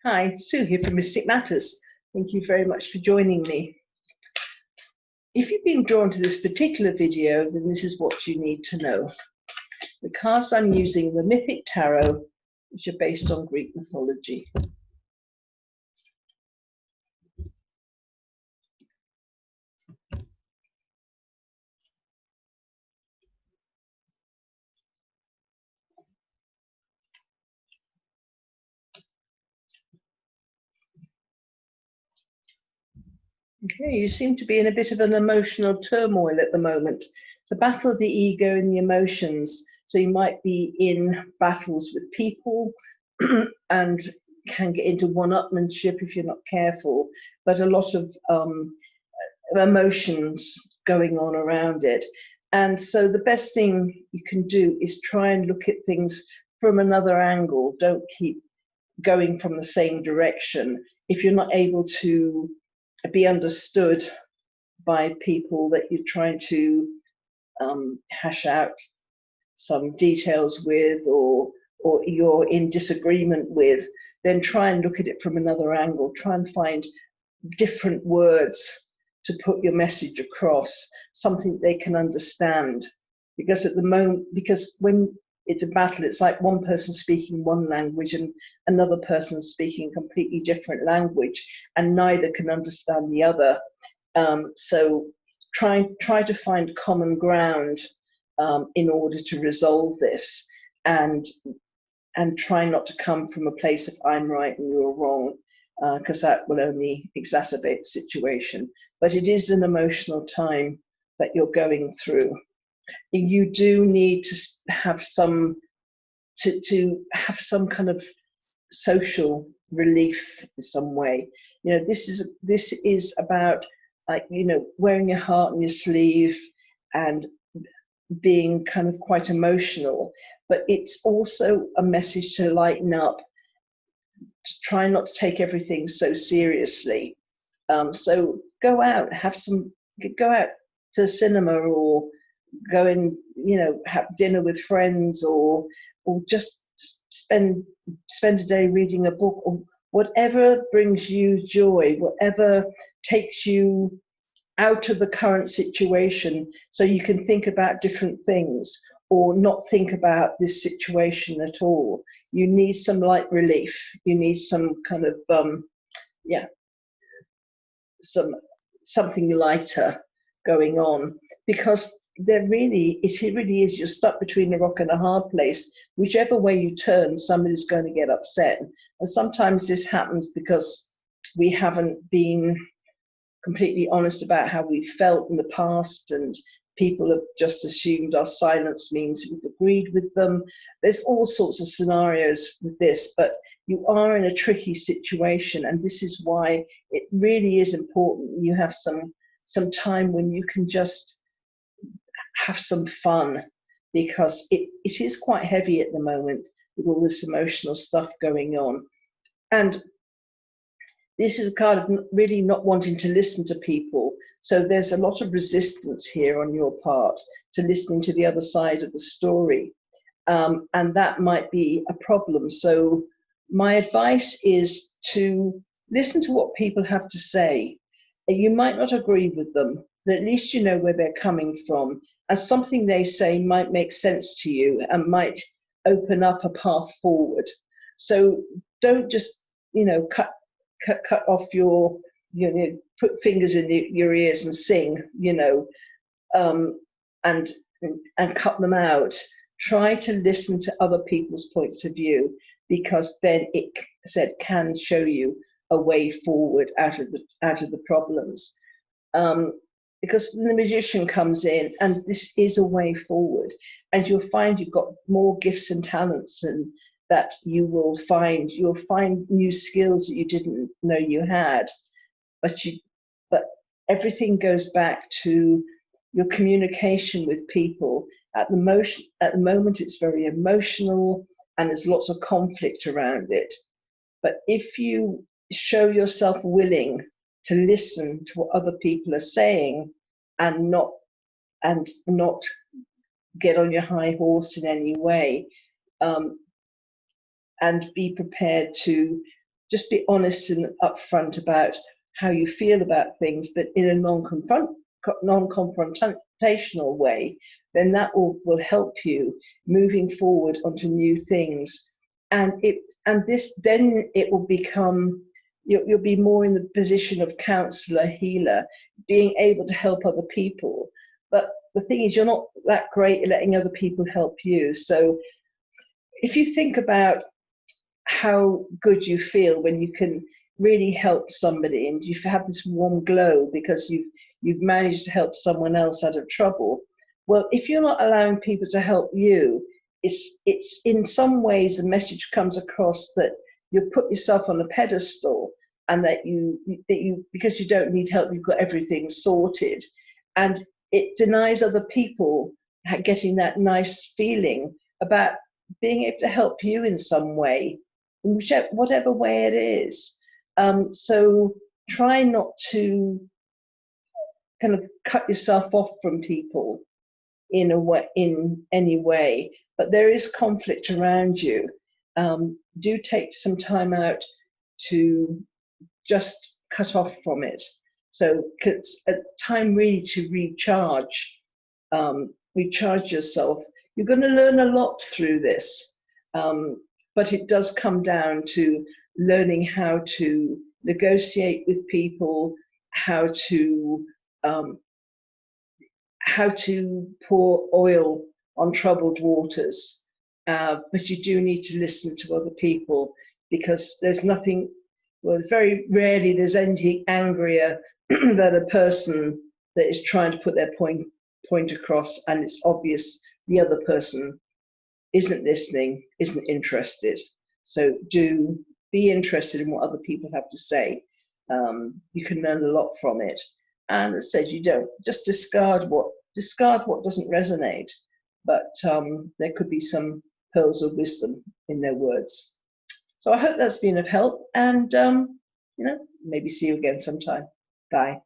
Hi, Sue here from Mystic Matters. Thank you very much for joining me. If you've been drawn to this particular video, then this is what you need to know. The cards I'm using, the Mythic Tarot, which are based on Greek mythology. Okay, you seem to be in a bit of an emotional turmoil at the moment. It's a battle of the ego and the emotions. So you might be in battles with people and can get into one-upmanship if you're not careful, but a lot of emotions going on around it. And so the best thing you can do is try and look at things from another angle. Don't keep going from the same direction. If you're not able to be understood by people that you're trying to hash out some details with, or you're in disagreement with, then try and look at it from another angle. Try and find different words to put your message across, something they can understand. Because at the moment, because when it's a battle, it's like one person speaking one language and another person speaking a completely different language, and neither can understand the other. So try to find common ground in order to resolve this, and try not to come from a place of I'm right and you're wrong, because that will only exacerbate the situation. But it is an emotional time that you're going through. You do need to have some have some kind of social relief in some way. You know, this is about, like, you know, wearing your heart on your sleeve and being kind of quite emotional, but it's also a message to lighten up, to try not to take everything so seriously. So go out, go out to the cinema, or go and, you know, have dinner with friends, or just spend a day reading a book, or whatever brings you joy, whatever takes you out of the current situation, so you can think about different things, or not think about this situation at all. You need some light relief. You need some kind of something lighter going on, because it really is, you're stuck between a rock and a hard place. Whichever way you turn, somebody's going to get upset. And sometimes this happens because we haven't been completely honest about how we felt in the past, and people have just assumed our silence means we've agreed with them. There's all sorts of scenarios with this, but you are in a tricky situation, and this is why it really is important you have some time when you can just have some fun, because it is quite heavy at the moment with all this emotional stuff going on. And this is a card of really not wanting to listen to people. So there's a lot of resistance here on your part to listening to the other side of the story. And that might be a problem. So my advice is to listen to what people have to say. You might not agree with them, but at least you know where they're coming from. And something they say might make sense to you and might open up a path forward. So don't just, you know, cut off your, you know, put fingers in your ears and sing, you know, and cut them out. Try to listen to other people's points of view, because then it can show you a way forward out of the problems. Because when the magician comes in, and this is a way forward, and you'll find you've got more gifts and talents, and that you'll find new skills that you didn't know you had, but everything goes back to your communication with people. At the moment it's very emotional, and there's lots of conflict around it. But if you show yourself willing to listen to what other people are saying, and not get on your high horse in any way, and be prepared to just be honest and upfront about how you feel about things, but in a non-confrontational way, then that will help you moving forward onto new things. Then it will become, you'll be more in the position of counselor, healer, being able to help other people. But the thing is, you're not that great at letting other people help you. So if you think about how good you feel when you can really help somebody and you have this warm glow because you've managed to help someone else out of trouble. Well, if you're not allowing people to help you, it's in some ways the message comes across that you put yourself on a pedestal, and that you because you don't need help, you've got everything sorted, and it denies other people getting that nice feeling about being able to help you in some way, whatever way it is. So try not to kind of cut yourself off from people in any way. But there is conflict around you. Do take some time out to just cut off from it. So it's a time really to recharge yourself. You're going to learn a lot through this, but it does come down to learning how to negotiate with people, how to pour oil on troubled waters. But you do need to listen to other people, because there's nothing, well, very rarely there's anything angrier than a person that is trying to put their point across, and it's obvious the other person isn't listening, isn't interested. So do be interested in what other people have to say. You can learn a lot from it. And as I said, you don't just discard what doesn't resonate, but there could be some pearls of wisdom in their words. So I hope that's been of help, and maybe see you again sometime. Bye.